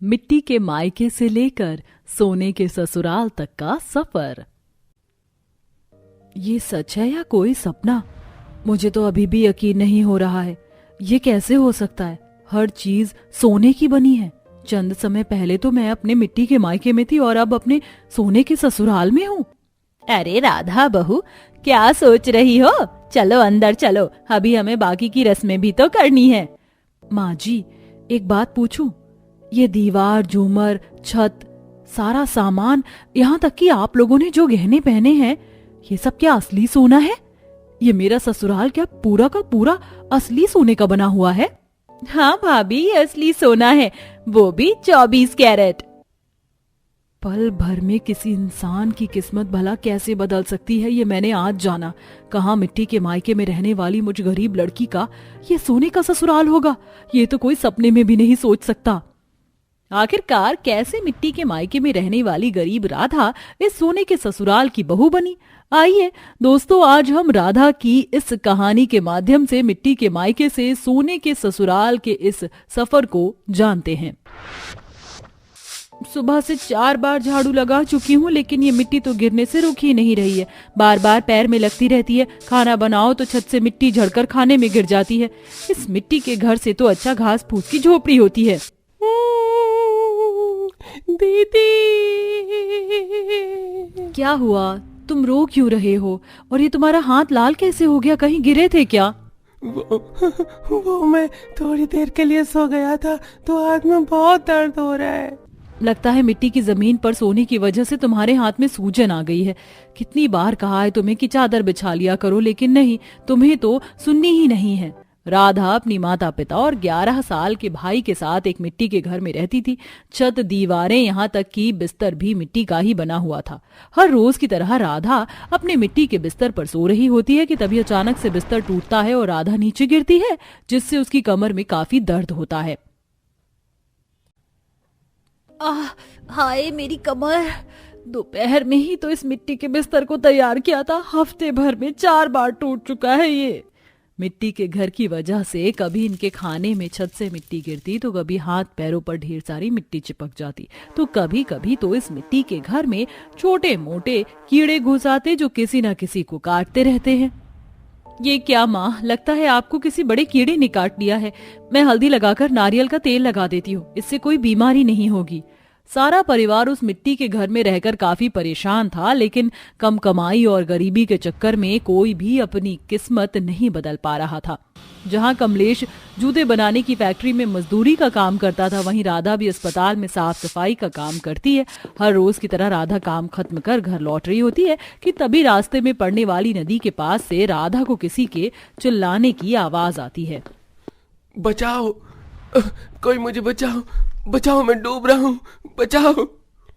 मिट्टी के मायके से लेकर सोने के ससुराल तक का सफर। ये सच है या कोई सपना? मुझे तो अभी भी यकीन नहीं हो रहा है। ये कैसे हो सकता है? हर चीज सोने की बनी है। चंद समय पहले तो मैं अपने मिट्टी के मायके में थी और अब अपने सोने के ससुराल में हूँ। अरे राधा बहू, क्या सोच रही हो? चलो अंदर चलो, अभी हमें बाकी की रस्में भी तो करनी है। माँ जी, एक बात पूछूं? ये दीवार, झूमर, छत, सारा सामान, यहाँ तक कि आप लोगों ने जो गहने पहने हैं, ये सब क्या असली सोना है? ये मेरा ससुराल क्या पूरा का पूरा असली सोने का बना हुआ है? हाँ भाभी, ये असली सोना है, वो भी 24 कैरेट। पल भर में किसी इंसान की किस्मत भला कैसे बदल सकती है, ये मैंने आज जाना। कहाँ मिट्टी के मायके में रहने वाली मुझ गरीब लड़की का ये सोने का ससुराल होगा, ये तो कोई सपने में भी नहीं सोच सकता। आखिरकार कैसे मिट्टी के मायके में रहने वाली गरीब राधा इस सोने के ससुराल की बहू बनी? आइए दोस्तों, आज हम राधा की इस कहानी के माध्यम से मिट्टी के मायके से सोने के ससुराल के इस सफर को जानते हैं। सुबह से 4 बार झाड़ू लगा चुकी हूँ, लेकिन ये मिट्टी तो गिरने से रुक ही नहीं रही है। बार बार पैर में लगती रहती है। खाना बनाओ तो छत से मिट्टी झड़कर खाने में गिर जाती है। इस मिट्टी के घर से तो अच्छा घास फूस की झोपड़ी होती है। दीदी, क्या हुआ? तुम रो क्यों रहे हो? और ये तुम्हारा हाथ लाल कैसे हो गया? कहीं गिरे थे क्या? वो मैं थोड़ी देर के लिए सो गया था तो हाथ में बहुत दर्द हो रहा है। लगता है मिट्टी की जमीन पर सोने की वजह से तुम्हारे हाथ में सूजन आ गई है। कितनी बार कहा है तुम्हें कि चादर बिछा लिया करो, लेकिन नहीं, तुम्हें तो सुननी ही नहीं है। राधा अपनी माता पिता और 11 साल के भाई के साथ एक मिट्टी के घर में रहती थी। छत, दीवारें, यहाँ तक कि बिस्तर भी मिट्टी का ही बना हुआ था। हर रोज की तरह राधा अपने मिट्टी के बिस्तर पर सो रही होती है कि तभी अचानक से बिस्तर टूटता है और राधा नीचे गिरती है, जिससे उसकी कमर में काफी दर्द होता है। हाय मेरी कमर। दोपहर में ही तो इस मिट्टी के बिस्तर को तैयार किया था, हफ्ते भर में 4 बार टूट चुका है ये। मिट्टी के घर की वजह से कभी इनके खाने में छत से मिट्टी गिरती तो कभी हाथ पैरों पर ढेर सारी मिट्टी चिपक जाती, तो कभी कभी तो इस मिट्टी के घर में छोटे मोटे कीड़े घुस आते जो किसी न किसी को काटते रहते हैं। ये क्या माँ, लगता है आपको किसी बड़े कीड़े ने काट लिया है। मैं हल्दी लगाकर नारियल का तेल लगा देती हूँ, इससे कोई बीमारी नहीं होगी। सारा परिवार उस मिट्टी के घर में रहकर काफी परेशान था, लेकिन कम कमाई और गरीबी के चक्कर में कोई भी अपनी किस्मत नहीं बदल पा रहा था। जहां कमलेश जूते बनाने की फैक्ट्री में मजदूरी का काम करता था, वहीं राधा भी अस्पताल में साफ सफाई का काम करती है। हर रोज की तरह राधा काम खत्म कर घर लौट रही होती है कि तभी रास्ते में पड़ने वाली नदी के पास से राधा को किसी के चिल्लाने की आवाज आती है। बचाओ, कोई मुझे बचाओ, बचाओ, मैं डूब रहा हूँ, बचाओ।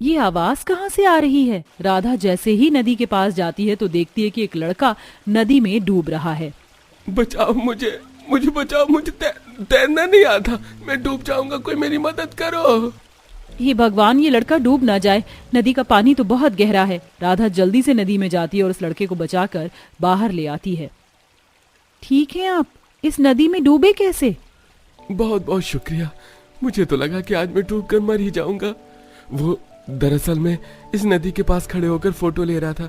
ये आवाज कहाँ से आ रही है? राधा जैसे ही नदी के पास जाती है तो देखती है कि एक लड़का नदी में डूब रहा है। बचाओ, मुझे बचाओ, मुझे तैरना नहीं आता, मैं डूब जाऊंगा, कोई मेरी मदद करो। हे भगवान, ये लड़का डूब ना जाए, नदी का पानी तो बहुत गहरा है। राधा जल्दी से नदी में जाती है और उस लड़के को बचाकर बाहर ले आती है। ठीक है, आप इस नदी में डूबे कैसे? बहुत बहुत शुक्रिया, मुझे तो लगा कि आज मैं डूब कर मर ही जाऊंगा। वो दरअसल मैं इस नदी के पास खड़े होकर फोटो ले रहा था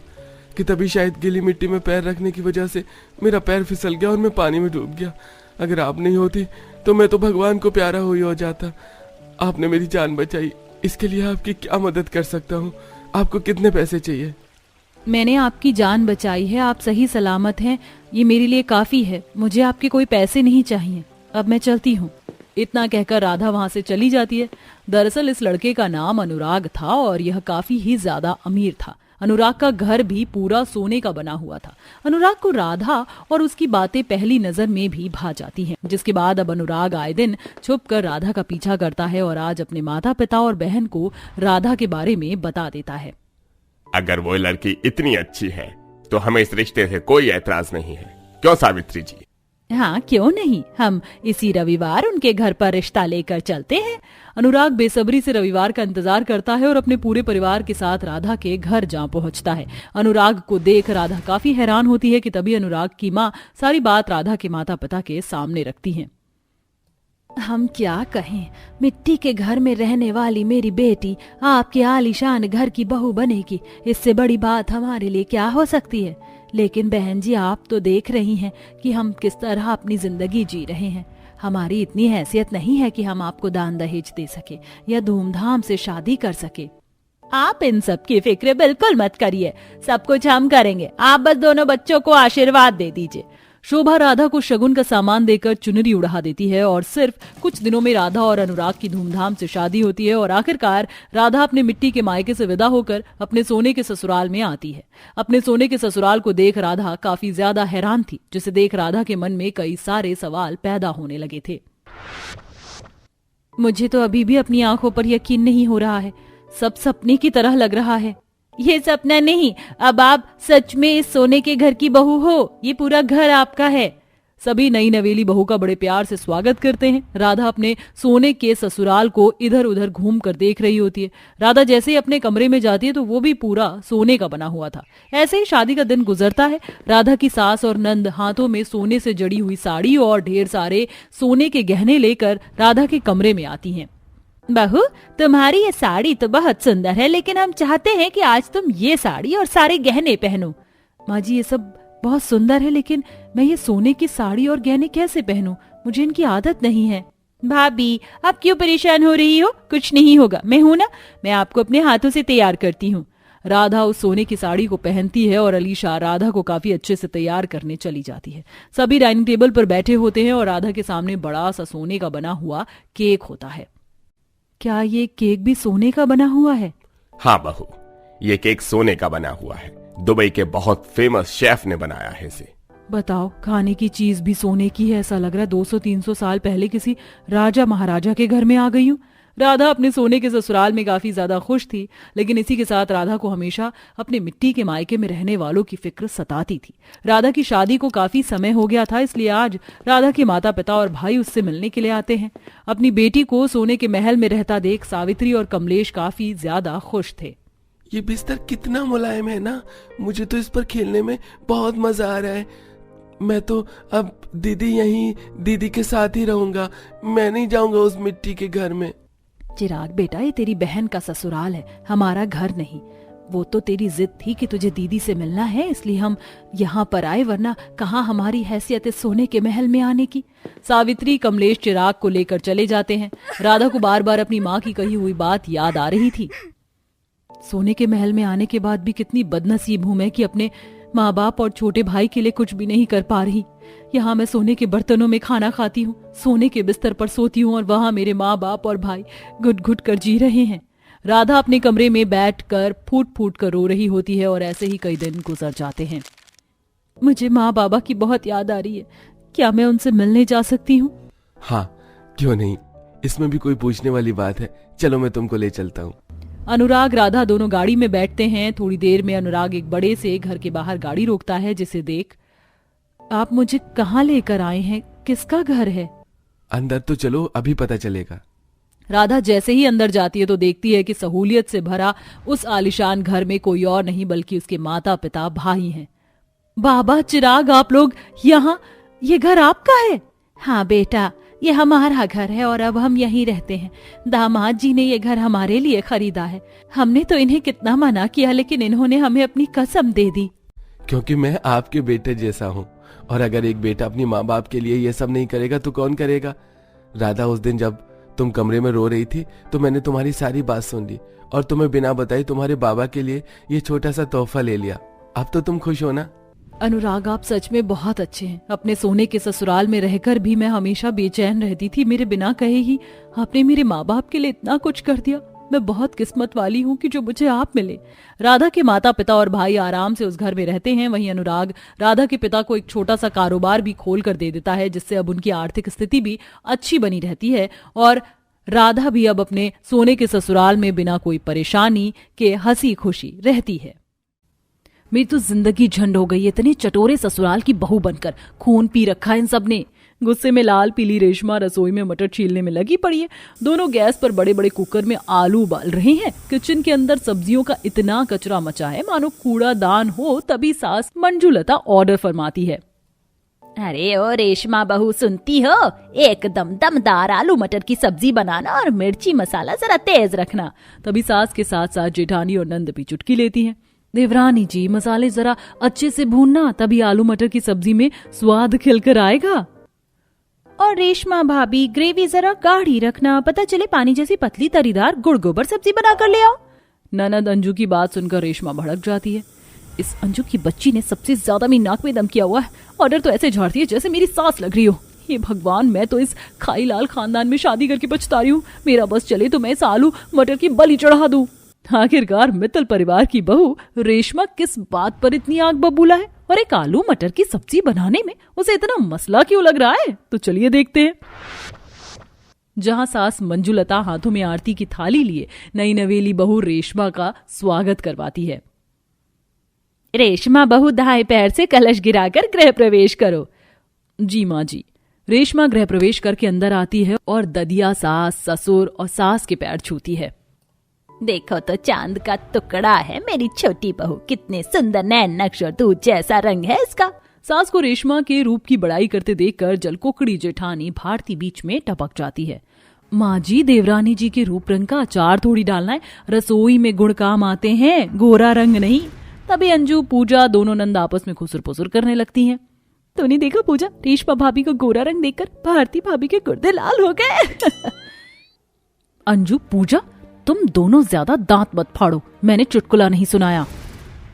कि तभी शायद गीली मिट्टी में पैर रखने की वजह से मेरा पैर फिसल गया और मैं पानी में डूब गया। अगर आप नहीं होती तो मैं तो भगवान को प्यारा हो जाता। आपने मेरी जान बचाई, इसके लिए आपकी क्या मदद कर सकता हूँ? आपको कितने पैसे चाहिए? मैंने आपकी जान बचाई है, आप सही सलामत हैं, ये मेरे लिए काफी है। मुझे आपके कोई पैसे नहीं चाहिए, अब मैं चलती हूँ। इतना कहकर राधा वहां से चली जाती है। दरअसल इस लड़के का नाम अनुराग था और यह काफी ही ज्यादा अमीर था। अनुराग का घर भी पूरा सोने का बना हुआ था। अनुराग को राधा और उसकी बातें पहली नजर में भी भा जाती हैं, जिसके बाद अब अनुराग आए दिन छुपकर राधा का पीछा करता है और आज अपने माता पिता और बहन को राधा के बारे में बता देता है। अगर वो लड़की इतनी अच्छी है तो हमें इस रिश्ते से कोई ऐतराज नहीं है, क्यों सावित्री जी? हाँ, क्यों नहीं, हम इसी रविवार उनके घर पर रिश्ता लेकर चलते हैं। अनुराग बेसब्री से रविवार का इंतजार करता है और अपने पूरे परिवार के साथ राधा के घर जा पहुंचता है। अनुराग को देख राधा काफी हैरान होती है कि तभी अनुराग की माँ सारी बात राधा के माता पिता के सामने रखती है। हम क्या कहें, मिट्टी के घर में रहने वाली मेरी बेटी आपके आलीशान घर की बहू बनेगी, इससे बड़ी बात हमारे लिए क्या हो सकती है। लेकिन बहन जी, आप तो देख रही हैं कि हम किस तरह अपनी जिंदगी जी रहे हैं। हमारी इतनी हैसियत नहीं है कि हम आपको दान दहेज दे सके या धूमधाम से शादी कर सके। आप इन सब की फिक्र बिल्कुल मत करिए, सब कुछ हम करेंगे, आप बस दोनों बच्चों को आशीर्वाद दे दीजिए। शोभा राधा को शगुन का सामान देकर चुनरी उड़ा देती है और सिर्फ कुछ दिनों में राधा और अनुराग की धूमधाम से शादी होती है और आखिरकार राधा अपने मिट्टी के मायके से विदा होकर अपने सोने के ससुराल में आती है। अपने सोने के ससुराल को देख राधा काफी ज्यादा हैरान थी, जिसे देख राधा के मन में कई सारे सवाल पैदा होने लगे थे। मुझे तो अभी भी अपनी आंखों पर यकीन नहीं हो रहा है, सब सपने की तरह लग रहा है। ये सपना नहीं, अब आप सच में इस सोने के घर की बहू हो, ये पूरा घर आपका है। सभी नई नवेली बहू का बड़े प्यार से स्वागत करते हैं। राधा अपने सोने के ससुराल को इधर उधर घूम कर देख रही होती है। राधा जैसे ही अपने कमरे में जाती है तो वो भी पूरा सोने का बना हुआ था। ऐसे ही शादी का दिन गुजरता है। राधा की सास और नंद हाथों में सोने से जड़ी हुई साड़ी और ढेर सारे सोने के गहने लेकर राधा के कमरे में आती हैं। बहू, तुम्हारी ये साड़ी तो बहुत सुंदर है, लेकिन हम चाहते हैं कि आज तुम ये साड़ी और सारे गहने पहनो। माँ जी, ये सब बहुत सुंदर है, लेकिन मैं ये सोने की साड़ी और गहने कैसे पहनूं? मुझे इनकी आदत नहीं है। भाभी, आप क्यों परेशान हो रही हो? कुछ नहीं होगा, मैं हूं ना, मैं आपको अपने हाथों से तैयार करती हूँ। राधा उस सोने की साड़ी को पहनती है और अलीशा राधा को काफी अच्छे से तैयार करने चली जाती है। सभी डाइनिंग टेबल पर बैठे होते हैं और राधा के सामने बड़ा सा सोने का बना हुआ केक होता है। क्या ये केक भी सोने का बना हुआ है? हाँ बहू, ये केक सोने का बना हुआ है। दुबई के बहुत फेमस शेफ ने बनाया है इसे। बताओ, खाने की चीज भी सोने की है। ऐसा लग रहा है 200-300 साल पहले किसी राजा महाराजा के घर में आ गई हूँ। राधा अपने सोने के ससुराल में काफी ज्यादा खुश थी, लेकिन इसी के साथ राधा को हमेशा अपने मिट्टी के मायके में रहने वालों की फिक्र सताती थी। राधा की शादी को काफी समय हो गया था, इसलिए आज राधा के माता पिता और भाई उससे मिलने के लिए आते हैं। अपनी बेटी को सोने के महल में रहता देख सावित्री और कमलेश काफी ज्यादा खुश थे। ये बिस्तर कितना मुलायम है ना, मुझे तो इस पर खेलने में बहुत मजा आ रहा है। मैं तो अब दीदी के साथ ही रहूंगा, मैं नहीं जाऊंगा उस मिट्टी के घर में। चिराग बेटा, ये तेरी बहन का ससुराल है, हमारा घर नहीं। वो तो तेरी जिद थी कि तुझे दीदी से मिलना है, इसलिए हम यहाँ पर आए, वरना कहाँ हमारी हैसियत इस सोने के महल में आने की। सावित्री कमलेश चिराग को लेकर चले जाते हैं। राधा को बार बार अपनी माँ की कही हुई बात याद आ रही थी। सोने के महल में आने के बाद भी कितनी बदनसीब हूं मैं कि अपने माँ बाप और छोटे भाई के लिए कुछ भी नहीं कर पा रही। यहाँ मैं सोने के बर्तनों में खाना खाती हूँ, सोने के बिस्तर पर सोती हूँ और वहाँ मेरे माँ बाप और भाई घुट घुट कर जी रहे हैं। राधा अपने कमरे में बैठकर फूट फूट कर रो रही होती है और ऐसे ही कई दिन गुजर जाते हैं। मुझे माँ बाबा की बहुत याद आ रही है, क्या मैं उनसे मिलने जा सकती हूँ? हाँ, क्यों नहीं, इसमें भी कोई पूछने वाली बात है। चलो मैं तुमको ले चलता हूँ। अनुराग राधा दोनों गाड़ी में बैठते हैं। थोड़ी देर में अनुराग एक बड़े से घर के बाहर गाड़ी रोकता है, जिसे देख, आप मुझे कहाँ लेकर आए हैं? किसका घर है? अंदर तो चलो, अभी पता चलेगा। राधा जैसे ही अंदर जाती है तो देखती है कि सहूलियत से भरा उस आलिशान घर में कोई और नहीं बल्कि उसके माता पिता भाई हैं। बाबा, चिराग, आप लोग यहाँ? ये घर आपका है? हाँ बेटा, ये हमारा घर है और अब हम यहीं रहते हैं। दामाद जी ने ये घर हमारे लिए खरीदा है। हमने तो इन्हें कितना मना किया, लेकिन इन्होंने हमें अपनी कसम दे दी। क्योंकि मैं आपके बेटे जैसा हूँ, और अगर एक बेटा अपनी माँ बाप के लिए ये सब नहीं करेगा तो कौन करेगा? राधा, उस दिन जब तुम कमरे में रो रही थी तो मैंने तुम्हारी सारी बात सुन ली और तुम्हें बिना बताए तुम्हारे बाबा के लिए ये छोटा सा तोहफा ले लिया। अब तो तुम खुश हो ना? अनुराग, आप सच में बहुत अच्छे हैं। अपने सोने के ससुराल में रहकर भी मैं हमेशा बेचैन रहती थी। मेरे बिना कहे ही आपने मेरे माँ बाप के लिए इतना कुछ कर दिया। मैं बहुत किस्मत वाली हूँ कि जो मुझे आप मिले। राधा के माता पिता और भाई आराम से उस घर में रहते हैं। वहीं अनुराग राधा के पिता को एक छोटा सा कारोबार भी खोल कर दे देता है, जिससे अब उनकी आर्थिक स्थिति भी अच्छी बनी रहती है और राधा भी अब अपने सोने के ससुराल में बिना कोई परेशानी के हंसी खुशी रहती है। मेरी तो जिंदगी झंड हो गई, इतने चटोरे ससुराल की बहू बनकर। खून पी रखा इन सब ने। गुस्से में लाल पीली रेशमा रसोई में मटर छीलने में लगी पड़ी है। दोनों गैस पर बड़े बड़े कुकर में आलू उबाल रहे हैं। किचन के अंदर सब्जियों का इतना कचरा मचा है मानो कूड़ा दान हो। तभी सास मंजुलता ऑर्डर फरमाती है। अरे ओ रेशमा बहू, सुनती हो? एकदम दमदार आलू मटर की सब्जी बनाना और मिर्ची मसाला जरा तेज रखना। तभी सास के साथ साथ जेठानी और नंद भी चुटकी लेती हैं। देवरानी जी, मसाले जरा अच्छे से भूनना, तभी आलू मटर की सब्जी में स्वाद खिलकर आएगा। और रेशमा भाभी, ग्रेवी जरा गाढ़ी रखना, पता चले पानी जैसी पतली तरीदार गुड़ गोबर सब्जी बना कर ले आओ। ननद अंजू की बात सुनकर रेशमा भड़क जाती है। इस अंजू की बच्ची ने सबसे ज्यादा मेरी नाक में दम किया हुआ है। ऑर्डर तो ऐसे झाड़ती है जैसे मेरी सास लग रही हो। ये भगवान, मैं तो इस खाई लाल खानदान में शादी करके पछता रही हूँ। मेरा बस चले तो मैं इस आलू मटर की बलि चढ़ा दूं। आखिरकार मित्तल परिवार की बहू रेशमा किस बात पर इतनी आग बबूला है और एक आलू मटर की सब्जी बनाने में उसे इतना मसला क्यों लग रहा है? तो चलिए देखते हैं। जहां सास मंजुलता हाथों में आरती की थाली लिए नई नवेली बहू रेशमा का स्वागत करवाती है। रेशमा बहू, दाएं पैर से कलश गिराकर गृह प्रवेश करो। जी माँ जी। रेशमा गृह प्रवेश करके अंदर आती है और ददिया सास, ससुर और सास के पैर छूती है। देखो तो चांद का टुकड़ा है मेरी छोटी बहू, कितने सुंदर नैन नक्श और दूध जैसा रंग है इसका। सास को रेशमा के रूप की बड़ाई करते देखकर जलकुकड़ी जेठानी भारती बीच में टपक जाती है। माँ जी, देवरानी जी के रूप रंग का अचार थोड़ी डालना है, रसोई में गुण काम आते हैं, गोरा रंग नहीं। तभी अंजू, पूजा दोनों नंद आपस में खुसुर पुसुर करने लगती हैं। तूने देखा पूजा, रेशमा भाभी को गोरा रंग देखकर भारती भाभी के गुर्दे लाल हो गए। अंजू, पूजा, तुम दोनों ज्यादा दांत मत फाड़ो, मैंने चुटकुला नहीं सुनाया।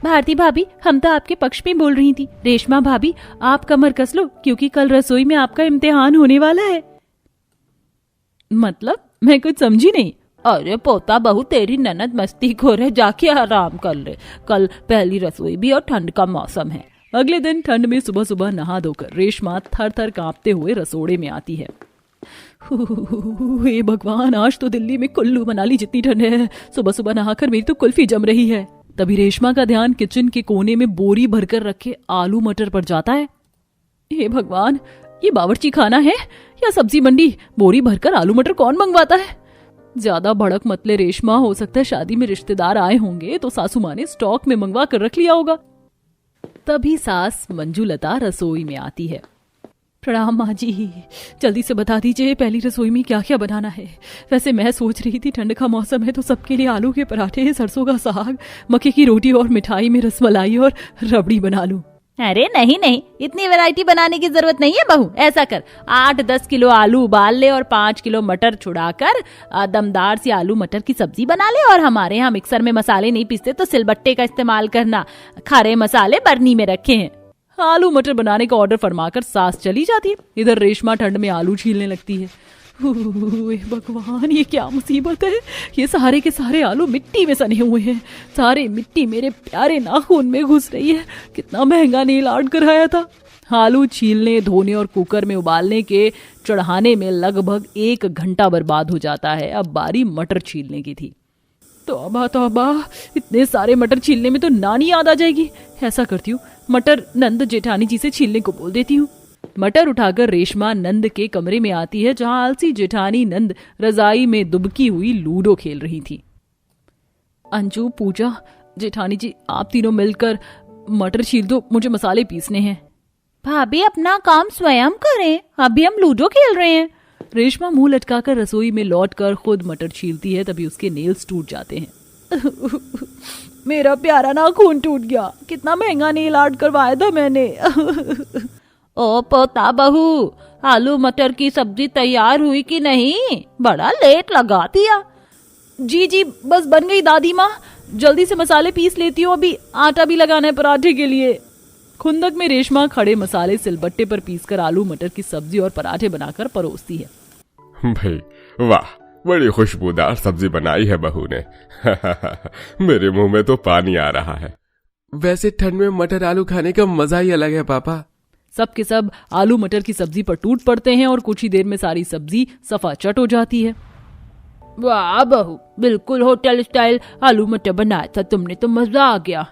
भारती भाभी, हम तो आपके पक्ष में बोल रही थी। रेशमा भाभी, आप कमर कस लो क्योंकि कल रसोई में आपका इम्तिहान होने वाला है। मतलब? मैं कुछ समझी नहीं। अरे पोता बहू, तेरी ननद मस्ती खोर है, जाके आराम कर ले, कल पहली रसोई भी और ठंड का मौसम है। अगले दिन ठंड में सुबह सुबह नहा धोकर रेशमा थर थर कांपते हुए रसोड़े में आती है। हे भगवान, आज तो दिल्ली में कुल्लू मनाली जितनी ठंड है। सुबह सुबह नहाकर मेरी तो कुल्फी जम रही है। तभी रेशमा का ध्यान किचन के कोने में बोरी भरकर रखे आलू मटर पर जाता है। हे भगवान, ये बावर्ची खाना है या सब्जी मंडी? बोरी भरकर आलू मटर कौन मंगवाता है? ज्यादा भड़क मतले रेशमा, हो सकता है शादी में रिश्तेदार आए होंगे तो सासू माँ ने स्टॉक में मंगवा कर रख लिया होगा। तभी सास मंजुलता रसोई में आती है। प्रणाम माँ जी, जल्दी से बता दीजिए पहली रसोई में क्या क्या बनाना है। वैसे मैं सोच रही थी ठंड का मौसम है तो सबके लिए आलू के पराठे, सरसों का साग, मक्के की रोटी और मिठाई में रसमलाई और रबड़ी बना लूं। अरे नहीं नहीं, इतनी वैरायटी बनाने की जरूरत नहीं है बहू। ऐसा कर, 8-10 किलो आलू उबाल ले और 5 किलो मटर छुड़ाकर दमदार सी आलू मटर की सब्जी बना ले। और हमारे यहाँ मिक्सर में मसाले नहीं पीसते तो सिलबट्टे का इस्तेमाल करना। खरे मसाले बरनी में रखे हैं। आलू मटर बनाने का ऑर्डर फरमाकर सास चली जाती है। इधर रेशमा ठंड में आलू छीलने लगती है। भगवान, ये क्या मुसीबत है? ये सारे के सारे आलू मिट्टी में सने हुए हैं। सारे मिट्टी मेरे प्यारे नाखून में घुस रही है। कितना महंगा नेल आर्ट कराया था। आलू छीलने, धोने और कुकर में उबालने के चढ़ाने में लगभग 1 घंटा बर्बाद हो जाता है। अब बारी मटर छीलने की थी। तौबा तौबा, इतने सारे मटर छीलने में तो नानी याद आ जाएगी। ऐसा करती हूँ, मटर नंद जेठानी जी से छीलने को बोल देती हूँ। मटर उठाकर रेशमा नंद के कमरे में आती है जहां आलसी जेठानी नंद रजाई में दुबकी हुई लूडो खेल रही थी। अंजू, पूजा, जेठानी जी, आप तीनों मिलकर मटर छील दो, मुझे मसाले पीसने हैं। भाभी, अपना काम स्वयं करें, अभी हम लूडो खेल रहे हैं। रेशमा मुंह लटकाकर रसोई में लौटकर खुद मटर छीलती है। तभी उसके नेल्स टूट जाते हैं। मेरा प्यारा नाखून टूट गया। कितना महंगा नेल आर्ट करवाया था मैंने। ओ पोता बहू, आलू मटर की सब्जी तैयार हुई कि नहीं? बड़ा लेट लगा दिया। जी जी, बस बन गई दादी माँ। जल्दी से मसाले पीस लेती हूँ, अभी आटा भी लगाना है पराठे के लिए। खुंदक में रेशमा खड़े मसाले सिलबट्टे पर पीसकर आलू मटर की सब्जी और पराठे बनाकर परोसती है। भाई वाह, बड़ी खुशबूदार सब्जी बनाई है बहू ने। मेरे मुंह में तो पानी आ रहा है। वैसे ठंड में मटर आलू खाने का मजा ही अलग है पापा। सब के सब आलू मटर की सब्जी पर टूट पड़ते हैं और कुछ ही देर में सारी सब्जी सफाचट हो जाती है। वाह बहू, बिल्कुल होटल स्टाइल आलू मटर बनाया था तुमने, तो मजा आ गया।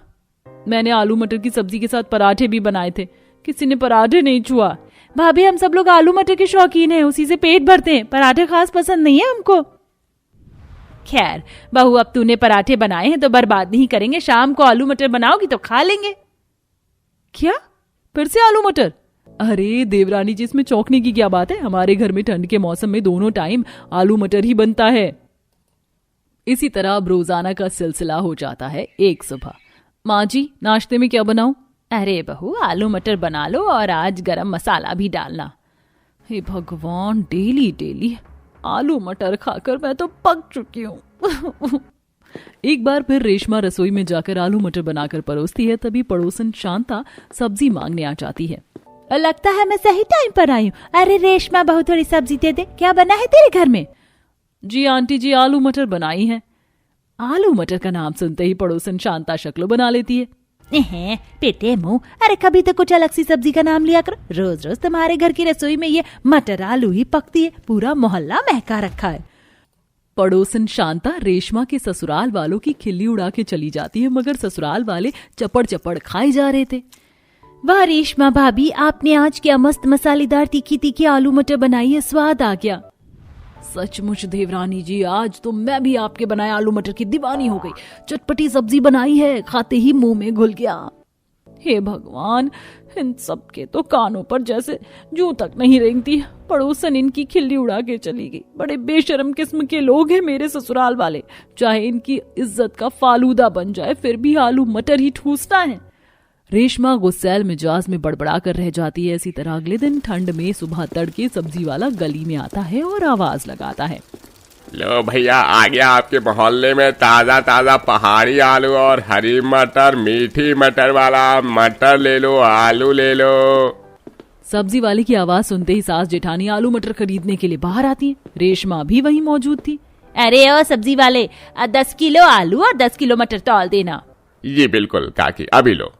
मैंने आलू मटर की सब्जी के साथ पराठे भी बनाए थे, किसी ने पराठे नहीं छुआ। भाभी, हम सब लोग आलू मटर के शौकीन हैं, उसी से पेट भरते हैं, पराठे खास पसंद नहीं है हमको। खैर बहू, अब तूने पराठे बनाए हैं तो बर्बाद नहीं करेंगे, शाम को आलू मटर बनाओगी तो खा लेंगे। क्या? फिर से आलू मटर? अरे देवरानी जी, इसमें चौंकने की क्या बात है? हमारे घर में ठंड के मौसम में दोनों टाइम आलू मटर ही बनता है। इसी तरह अब रोजाना का सिलसिला हो जाता है। एक सुबह, माँ जी नाश्ते में क्या बनाऊं? अरे बहू, आलू मटर बना लो और आज गरम मसाला भी डालना। हे भगवान, डेली डेली आलू मटर खाकर मैं तो पक चुकी हूँ। एक बार फिर रेशमा रसोई में जाकर आलू मटर बनाकर परोसती है। तभी पड़ोसन शांता सब्जी मांगने आ जाती है। लगता है मैं सही टाइम पर आई हूँ। अरे रेशमा बहू, थोड़ी सब्जी दे दे। क्या बना है तेरे घर में? जी आंटी जी, आलू मटर बनाई है। आलू मटर का नाम सुनते ही पड़ोसन शांता शक्ल बना लेती है। पेटे मुंह, अरे कभी तो कुछ अलग सी सब्जी का नाम लिया करो। रोज रोज तुम्हारे घर की रसोई में ये मटर आलू ही पकती है। पूरा मोहल्ला महका रखा है। पड़ोसन शांता रेशमा के ससुराल वालों की खिल्ली उड़ा के चली जाती है, मगर ससुराल वाले चपड़ चपड़ खाए जा रहे थे। वाह रेशमा भाभी, आपने आज क्या मस्त मसालेदार तीखी तीखी आलू मटर बनाई है, स्वाद आ गया। सचमुच देवरानी जी, आज तो मैं भी आपके बनाए आलू मटर की दीवानी हो गई। चटपटी सब्जी बनाई है, खाते ही मुंह में घुल गया। हे भगवान, इन सब के तो कानों पर जैसे जूं तक नहीं रेंगती। पड़ोसन इनकी खिल्ली उड़ा के चली गई। बड़े बेशरम किस्म के लोग हैं मेरे ससुराल वाले। चाहे इनकी इज्जत का फालूदा बन जाए, फिर भी आलू मटर ही ठूसना है। रेशमा गुस्सैल मिजाज में बड़बड़ा कर रह जाती है। इसी तरह अगले दिन ठंड में सुबह तड़के सब्जी वाला गली में आता है और आवाज लगाता है, लो भैया, आ गया आपके मोहल्ले में ताजा ताजा पहाड़ी आलू और हरी मटर, मीठी मटर वाला मटर ले लो, आलू ले लो। सब्जी वाले की आवाज सुनते ही सास जेठानी आलू मटर खरीदने के लिए बाहर आती है। रेशमा भी वहीं मौजूद थी। अरे ओ सब्जी वाले, 10 किलो आलू और 10 किलो मटर तौल देना। ये बिल्कुल काकी, अभी लो।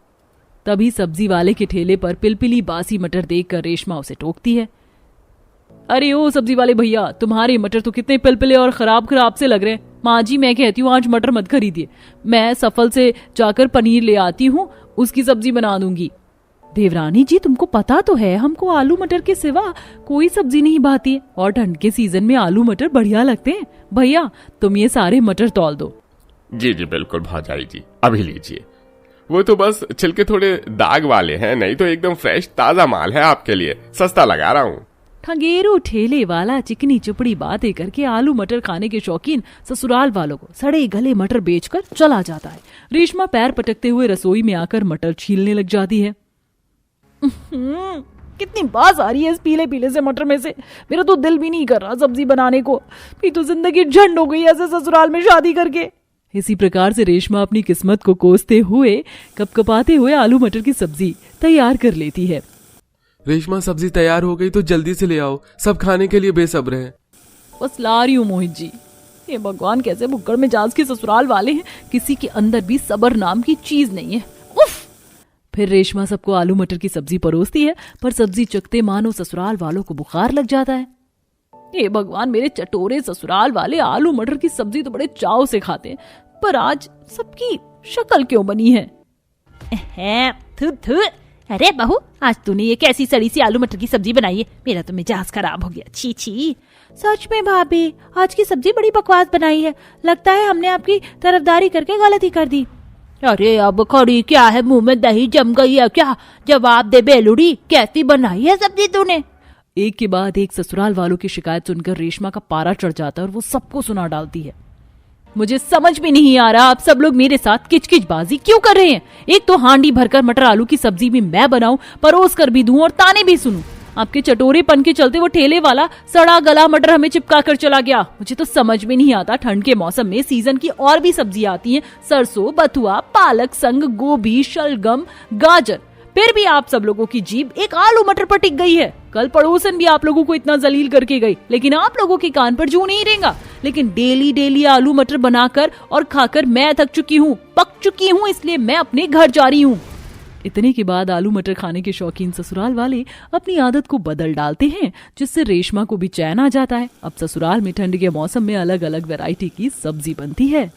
तभी सब्जी वाले के ठेले पर पिलपिली बासी मटर देखकर रेशमा उसे टोकती है। अरे ओ सब्जी वाले भैया, तुम्हारे मटर तो कितने पिलपिले और खराब खराब से लग रहे हैं। माँ जी, मैं कहती हूँ आज मटर मत खरीदिए, मैं सफल से जाकर पनीर ले आती हूँ, उसकी सब्जी बना दूंगी। देवरानी जी, तुमको पता तो है हमको आलू मटर के सिवा कोई सब्जी नहीं भाती है, और ठंड के सीजन में आलू मटर बढ़िया लगते हैं। भैया तुम ये सारे मटर तौल दो। जी जी बिल्कुल भौजाई जी, अभी लीजिए। वो तो बस छिलके थोड़े दाग वाले हैं, नहीं तो एकदम फ्रेश ताजा माल है आपके लिए, सस्ता लगा रहा हूँ। ठगेरू ठेले वाला चिकनी चुपड़ी बातें करके आलू मटर खाने के शौकीन ससुराल वालों को सड़े गले मटर बेचकर चला जाता है। रेशमा पैर पटकते हुए रसोई में आकर मटर छीलने लग जाती है। कितनी बास आ रही है इस पीले पीले से मटर में से। मेरा तो दिल भी नहीं कर रहा सब्जी बनाने को। भी तो जिंदगी झंड हो गई ऐसे ससुराल में शादी करके। इसी प्रकार से रेशमा अपनी किस्मत को कोसते हुए कपकपाते हुए आलू मटर की सब्जी तैयार कर लेती है। रेशमा, सब्जी तैयार हो गई तो जल्दी से ले आओ, सब खाने के लिए बेसब्र हैं। बस ला रही हूँ मोहित जी। ये भगवान, कैसे भुक्कड़ मिजाज के ससुराल वाले हैं, किसी के अंदर भी सब्र नाम की चीज नहीं है। उफ! फिर रेशमा सबको आलू मटर की सब्जी परोसती है, पर सब्जी चखते मानो ससुराल वालों को बुखार लग जाता है। ये भगवान, मेरे चटोरे ससुराल वाले आलू मटर की सब्जी तो बड़े चाव से खाते हैं, पर आज सबकी शक्ल क्यों बनी है? थू थू। अरे बहू, आज तूने ये कैसी सड़ी सी आलू मटर की सब्जी बनाई है? मेरा तो मिजाज खराब हो गया। छी छी। सच में भाभी, आज की सब्जी बड़ी बकवास बनाई है। लगता है हमने आपकी तरफदारी करके गलती कर दी। अरे अब खड़ी क्या है, मुंह में दही जम गई है क्या? जवाब दे बेलुड़ी, कैसी बनाई है सब्जी तूने? एक के बाद एक ससुराल वालों की शिकायत सुनकर रेशमा का पारा चढ़ जाता है और वो सबको सुना डालती है। मुझे समझ में नहीं आ रहा आप सब लोग मेरे साथ किचकिचबाजी क्यों कर रहे हैं। एक तो हांडी भरकर मटर आलू की सब्जी भी मैं बनाऊं, परोस कर भी दूं और ताने भी सुनूं। आपके चटोरेपन के चलते वो ठेले वाला सड़ा गला मटर हमें चिपका कर चला गया। मुझे तो समझ में नहीं आता, ठंड के मौसम में सीजन की और भी सब्जियां आती हैं, सरसों, बथुआ, पालक, संग, गोभी, शलगम, गाजर, फिर भी आप सब लोगों की जीभ एक आलू मटर पर टिक गई है। कल पड़ोसन भी आप लोगों को इतना जलील करके गई, लेकिन आप लोगों के कान पर जू नहीं रहेगा। लेकिन डेली डेली आलू मटर बनाकर और खाकर मैं थक चुकी हूँ, पक चुकी हूँ, इसलिए मैं अपने घर जा रही हूँ। इतने के बाद आलू मटर खाने के शौकीन ससुराल वाले अपनी आदत को बदल डालते हैं, जिससे रेशमा को भी चैन आ जाता है। अब ससुराल में ठंड के मौसम में अलग अलग वैरायटी की सब्जी बनती है।